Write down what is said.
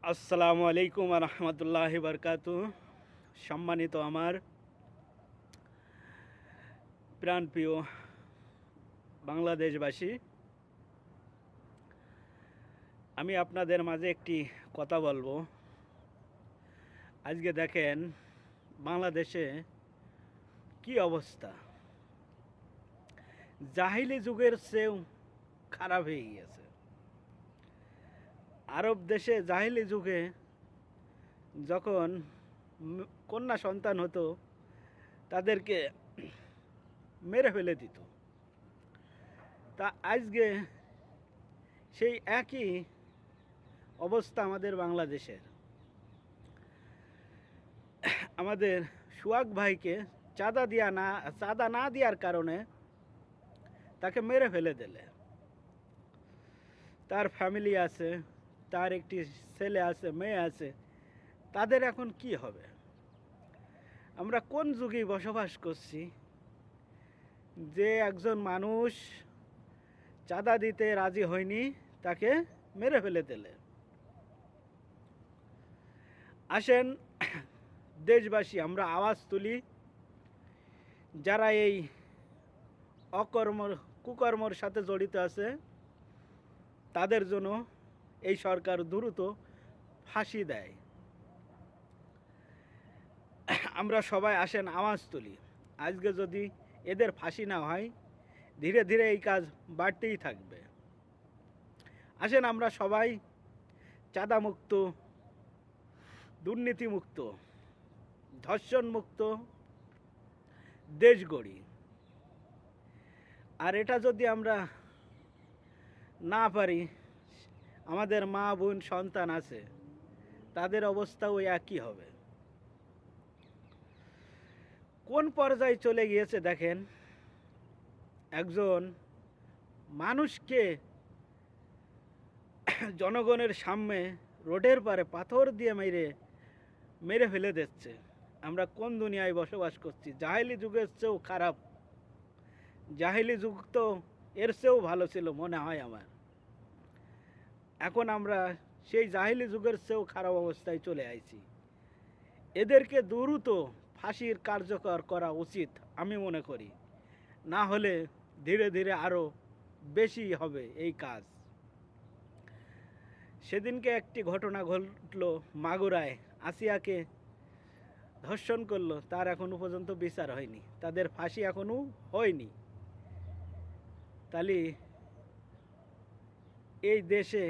আসসালামু আলাইকুম রহমতুল্লাহ বরকাতু। সম্মানিত আমার প্রাণপ্রিয় বাংলাদেশবাসী, আমি আপনাদের মাঝে একটি কথা বলবো। আজকে দেখেন বাংলাদেশে কি অবস্থা, জাহিলি যুগের চেয়েও খারাপ হয়ে গিয়েছে। আরব দেশে জাহিলি যুগে যখন কন্যা সন্তান হতো তাদেরকে মেরে ফেলে দিত। তা আজকে সেই একই অবস্থা আমাদের বাংলাদেশের। আমাদের সোহাগ ভাইকে চাঁদা না দেওয়ার কারণে তাকে মেরে ফেলে দিলে। তার ফ্যামিলি আছে, তার একটি ছেলে আছে, মেয়ে আছে, তাদের এখন কি হবে? আমরা কোন যুগে বসবাস করছি যে একজন মানুষ চাঁদা দিতে রাজি হয়নি, তাকে মেরে ফেলে দিলে। আসেন দেশবাসী, আমরা আওয়াজ তুলি। যারা এই কুকর্মর সাথে জড়িত আছে তাদের জন্য এই সরকার দ্রুত ফাঁসি দেয়। আমরা সবাই আসেন আওয়াজ তুলি। আজকে যদি এদের ফাঁসি না হয়, ধীরে ধীরে এই কাজ বাড়তেই থাকবে। আসেন আমরা সবাই চাঁদামুক্ত, দুর্নীতিমুক্ত, ধর্ষণমুক্ত দেশ গড়ি। আর এটা যদি আমরা না পারি, আমাদের মা বোন সন্তান আছে, তাদের অবস্থাও একই হবে। কোন পর্যায়ে চলে গিয়েছে দেখেন, একজন মানুষকে জনগণের সামনে রোডের পারে পাথর দিয়ে মেরে ফেলে দিচ্ছে। আমরা কোন দুনিয়ায় বসবাস করছি? জাহেলি যুগের চেয়েও খারাপ। জাহেলি যুগ তো এর চেয়েও ভালো ছিল মনে হয় আমার। এখন আমরা সেই জাহেলি যুগের চেয়েও খারাপ অবস্থায় চলে আইছি। এদেরকে দ্রুত ফাঁসির কার্যকর করা উচিত আমি মনে করি, না হলে ধীরে ধীরে আরও বেশি হবে এই কাজ। সেদিনকে একটি ঘটনা ঘটলো মাগুরায়, আসিয়াকে ধর্ষণ করলো, তার এখনো পর্যন্ত বিচার হয়নি, তাদের ফাঁসি এখনো হয়নি। তাহলে এই দেশে